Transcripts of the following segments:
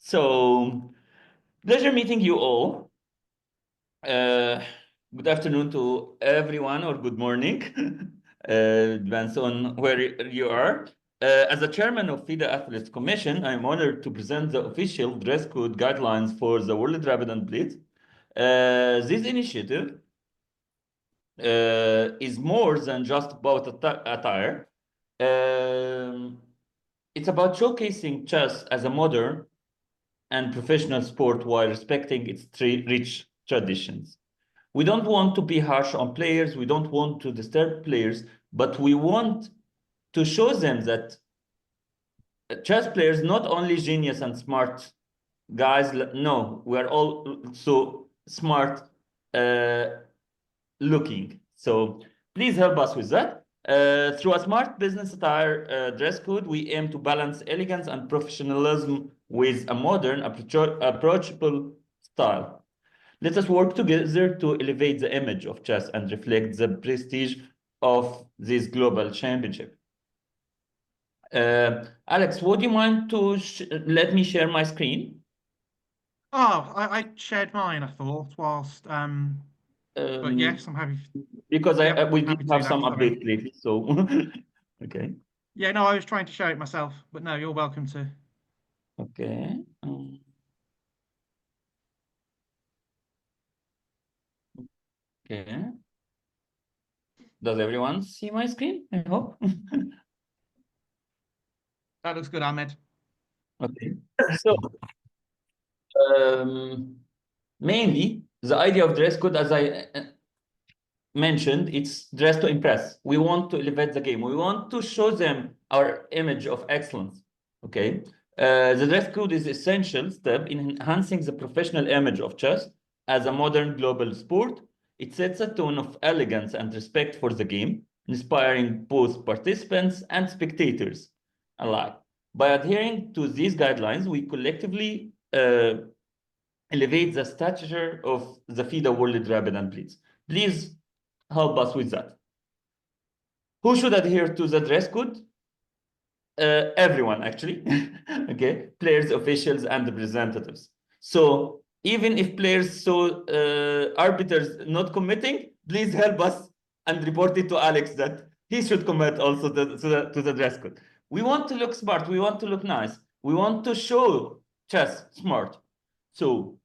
So, pleasure meeting you all. Good afternoon to everyone, or good morning. Depends on where you are. As the chairman of FIDE Athletes Commission, I'm honored to present the official dress code guidelines for the World Rapid and Blitz. This initiative is more than just about attire. It's about showcasing chess as a modern and professional sport while respecting its rich traditions. We don't want to be harsh on players. We don't want to disturb players, but we want to show them that chess players not only genius and smart guys. No, we are all so smart looking. So please help us with that. Through a smart business attire dress code, we aim to balance elegance and professionalism with a modern, approachable style. Let us work together to elevate the image of chess and reflect the prestige of this global championship. Alex, would you mind to let me share my screen? Oh, I shared mine, I thought, whilst but yes, I'm happy. Because we did have some that, updates lately, so okay. Yeah, no, I was trying to show it myself, but no, you're welcome to. Okay. Okay. Does everyone see my screen? I hope. That looks good, Ahmed. Okay. So mainly the idea of dress code, as I mentioned, it's dress to impress. We want to elevate the game. We want to show them our image of excellence. Okay. The dress code is essential step in enhancing the professional image of chess as a modern global sport. It sets a tone of elegance and respect for the game, inspiring both participants and spectators alike. By adhering to these guidelines, we collectively elevate the stature of the FIDE World Rapid and Blitz. Please help us with that. Who should adhere to the dress code? Everyone, actually. Okay, players, officials, and representatives. So even if players arbiters not committing, please help us and report it to Alex that he should commit also to the dress code. We want to look smart. We want to look nice. We want to show chess smart. So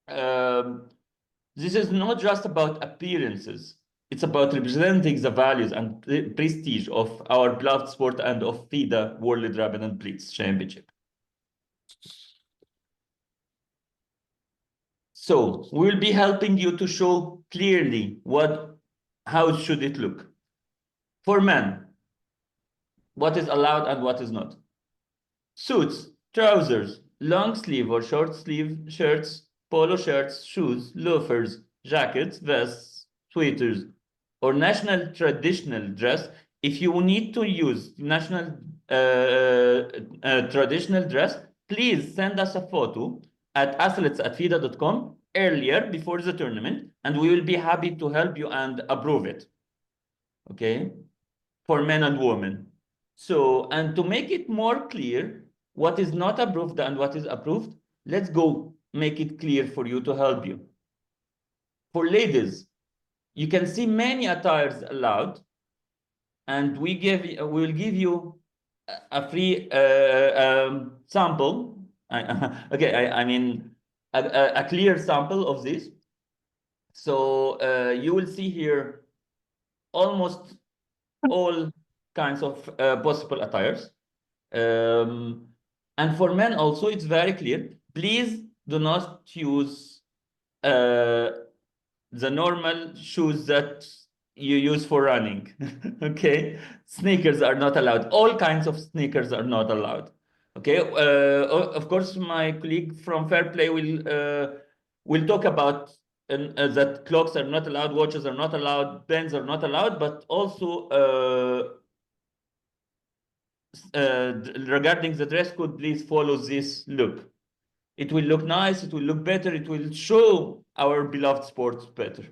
this is not just about appearances. It's about representing the values and prestige of our beloved sport and of FIDE World Rapid and Blitz Championship. So we'll be helping you to show clearly how should it look. For men, what is allowed and what is not. Suits, trousers, long sleeve or short sleeve shirts, polo shirts, shoes, loafers, jackets, vests, sweaters, or national traditional dress. If you need to use national traditional dress, please send us a photo at athletes@fida.com earlier before the tournament, and we will be happy to help you and approve it. Okay, for men and women. So, and to make it more clear, what is not approved and what is approved, let's go make it clear for you to help you. For ladies, you can see many attires allowed, and we will give you a free sample. I mean a clear sample of this. So you will see here almost all kinds of possible attires. And for men also, it's very clear. Please do not use the normal shoes that you use for running. Okay, sneakers are not allowed. All kinds of sneakers are not allowed. Okay, of course, my colleague from Fair Play will talk about that clocks are not allowed, watches are not allowed, pens are not allowed, but also regarding the dress code, please follow this look. It will look nice, it will look better, it will show our beloved sports better.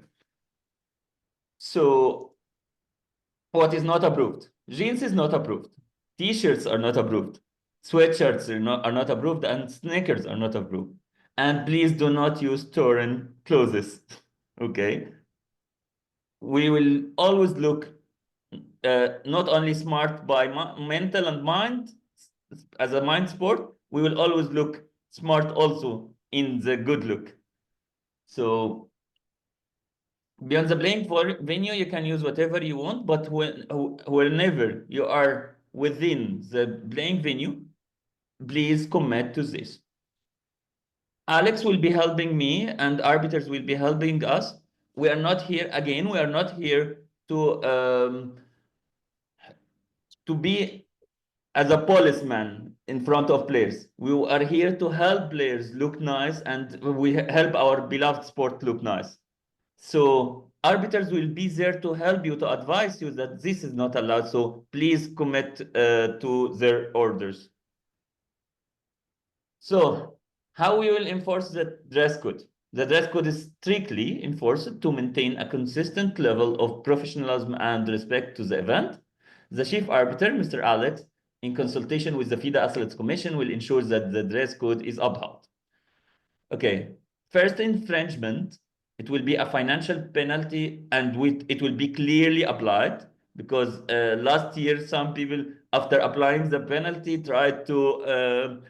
So what is not approved? Jeans is not approved. T-shirts are not approved. Sweatshirts are not approved, and sneakers are not approved. And please do not use torn clothes. Okay. We will always look not only smart by mental and mind as a mind sport, we will always look smart also in the good look. So beyond the playing venue, you can use whatever you want, but whenever you are within the playing venue, please commit to this. Alex will be helping me and arbiters will be helping us. We are not here, again, we are not here to be as a policeman in front of players. We are here to help players look nice, and we help our beloved sport look nice. So arbiters will be there to help you, to advise you that this is not allowed. So please commit to their orders. So how we will enforce the dress code? The dress code is strictly enforced to maintain a consistent level of professionalism and respect to the event. The chief arbiter, Mr. Alex, in consultation with the FIDA Athletes Commission, will ensure that the dress code is upheld. Okay, first infringement, it will be a financial penalty, and it will be clearly applied, because last year some people, after applying the penalty, tried to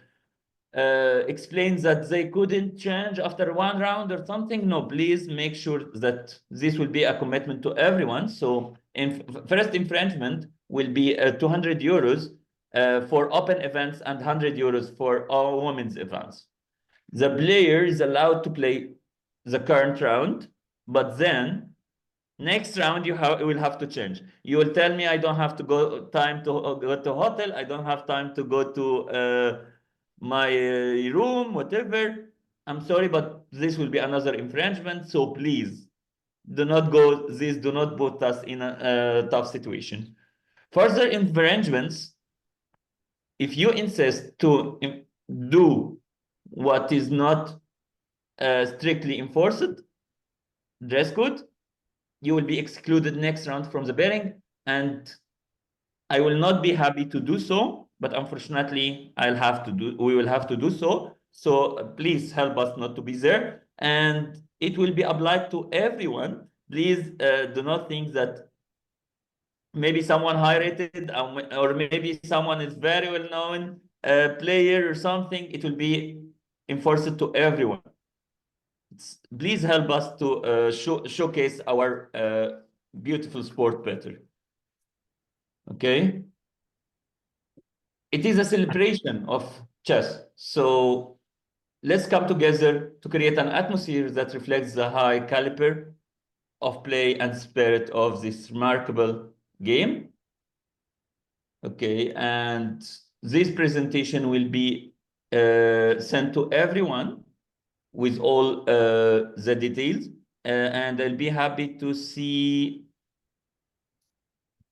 explain that they couldn't change after one round or something. No, please make sure that this will be a commitment to everyone. So first infringement will be 200 euros for open events and 100 euros for all women's events. The player is allowed to play the current round, but then next round you will have to change. You will tell me I don't have to go to hotel, I don't have time to go to my room, whatever. I'm sorry, but this will be another infringement. So please do not go. This do not put us in a tough situation. Further infringements, if you insist to do what is not strictly enforced, dress code, you will be excluded next round from the betting, and I will not be happy to do so, but unfortunately, we will have to do so. So please help us not to be there, and it will be applied to everyone. Please do not think that maybe someone high rated or maybe someone is very well known player or something. It will be enforced to everyone. Please help us to showcase our beautiful sport better. Okay. It is a celebration of chess. So let's come together to create an atmosphere that reflects the high caliber of play and spirit of this remarkable game. Okay, and this presentation will be sent to everyone with all the details, and I'll be happy to see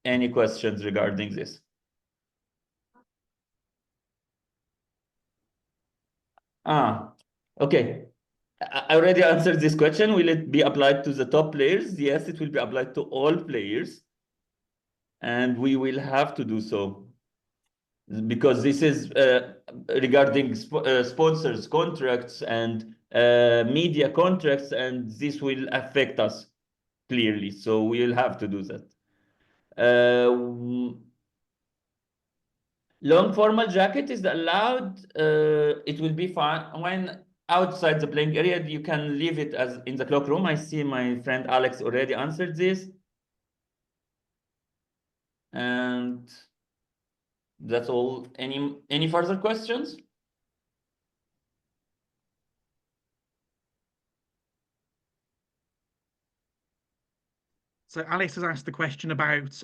any questions regarding this. Okay. I already answered this question. Will it be applied to the top players? Yes, it will be applied to all players. And we will have to do so, because this is regarding sponsors, contracts, and media contracts, and this will affect us clearly. So we will have to do that. Long formal jacket is allowed. It will be fine when outside the playing area. You can leave it as in the cloakroom. I see my friend Alex already answered this. And that's all. Any further questions? So Alice has asked the question about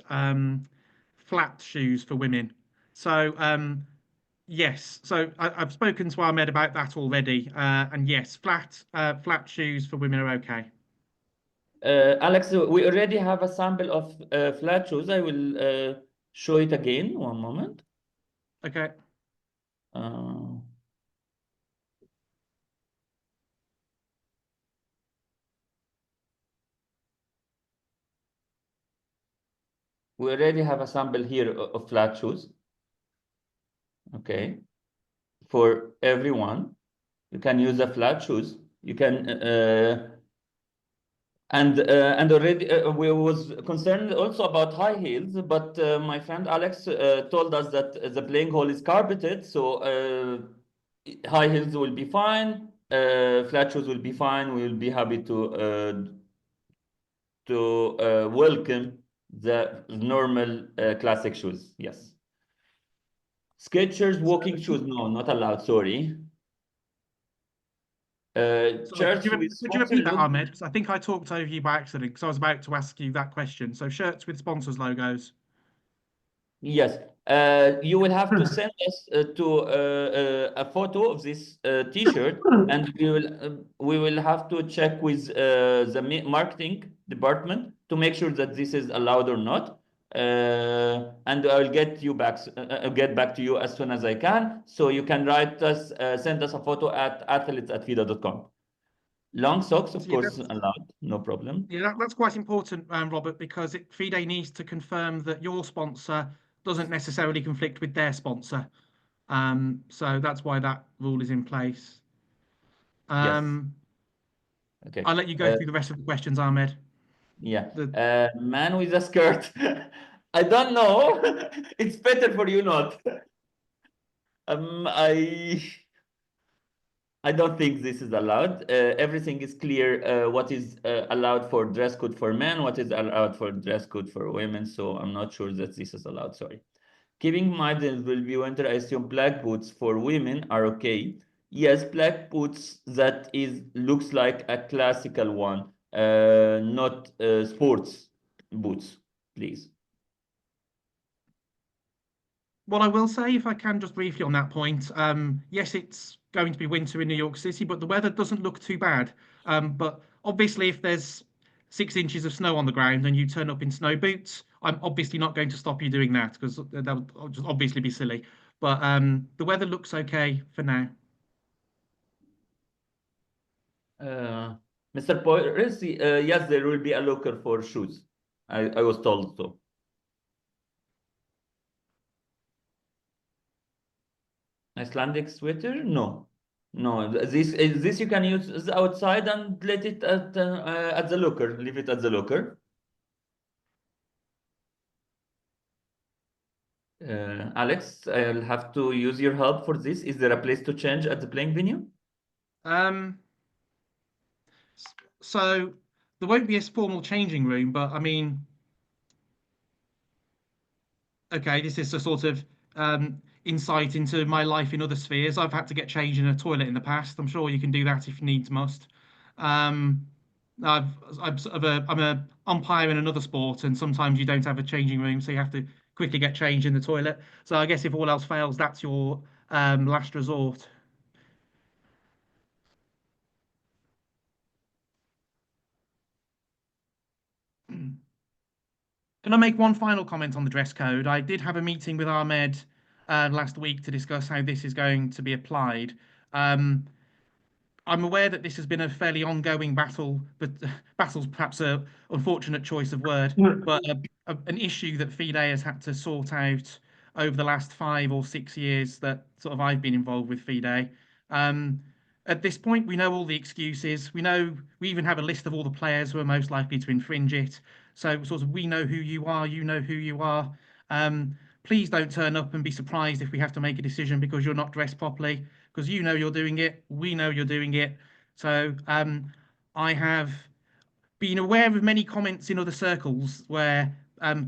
flat shoes for women. So yes, so I've spoken to Ahmed about that already, and yes, flat shoes for women are okay. Alex, we already have a sample of flat shoes. I will show it again. One moment. Okay. We already have a sample here of flat shoes. Okay. for everyone. You can use the flat shoes. You can and already we was concerned also about high heels, but my friend Alex told us that the playing hall is carpeted, so high heels will be fine. Flat shoes will be fine. We will be happy to welcome the normal classic shoes. Yes. Skechers walking shoes, no, not allowed. Sorry. Sorry, Shirts with could you sponsor repeat that, logo. Ahmed? 'Cause I think I talked over you by accident because I was about to ask you that question. So shirts with sponsors logos. Yes, you will have to send us a photo of this T-shirt, and we will have to check with the marketing department to make sure that this is allowed or not. And I'll get back to you as soon as I can. So you can send us a photo at athletes@fida.com. Long socks, of So, yeah, course, allowed, no problem. yeah, that's quite important, Robert, because FIDE needs to confirm that your sponsor doesn't necessarily conflict with their sponsor. So that's why that rule is in place. Yes. Okay. I'll let you go through the rest of the questions, Ahmed. Yeah. Man with a skirt. I don't know. It's better for you not. I don't think this is allowed. Everything is clear. What is allowed for dress code for men, what is allowed for dress code for women. So I'm not sure that this is allowed. Sorry. Keeping in mind that it will be winter, I assume black boots for women are okay. Yes, black boots that looks like a classical one, not sports boots, please. What I will say, if I can just briefly on that point, yes, it's going to be winter in New York City, but the weather doesn't look too bad. But obviously, if there's 6 inches of snow on the ground and you turn up in snow boots, I'm obviously not going to stop you doing that because that would just obviously be silly. But the weather looks okay for now. Mr. Poiresi, yes, there will be a locker for shoes. I was told so. Icelandic sweater? No. No, this you can use outside and let it at the locker. Leave it at the locker. Alex, I'll have to use your help for this. Is there a place to change at the playing venue? So there won't be a formal changing room, but I mean, okay, this is a sort of insight into my life in other spheres. I've had to get changed in a toilet in the past. I'm sure you can do that if needs must. Um, I'm sort of I'm a umpire in another sport, and sometimes you don't have a changing room, so you have to quickly get changed in the toilet. So I guess if all else fails, that's your last resort. Can I make one final comment on the dress code? I did have a meeting with Ahmed last week to discuss how this is going to be applied. Um, I'm aware that this has been a fairly ongoing battle, but battle's perhaps a unfortunate choice of word, but an issue that FIDE has had to sort out over the last 5 or 6 years that sort of I've been involved with FIDE. At this point, we know all the excuses. We even have a list of all the players who are most likely to infringe it. So sort of we know who you are, you know who you are. Please don't turn up and be surprised if we have to make a decision because you're not dressed properly, because you know you're doing it, we know you're doing it. So I have been aware of many comments in other circles where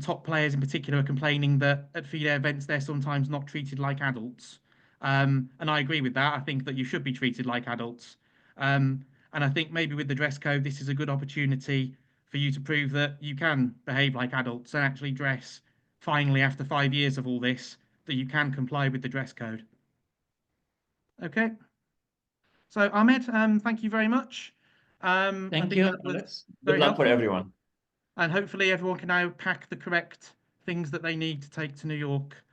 top players in particular are complaining that at FIDE events they're sometimes not treated like adults. And I agree with that. I think that you should be treated like adults. And I think maybe with the dress code, this is a good opportunity for you to prove that you can behave like adults and actually dress finally after 5 years of all this, that you can comply with the dress code. Okay. So Ahmed, thank you very much. I Thank think you, that was Alex. Good very luck for helpful. everyone. And hopefully everyone can now pack the correct things that they need to take to New York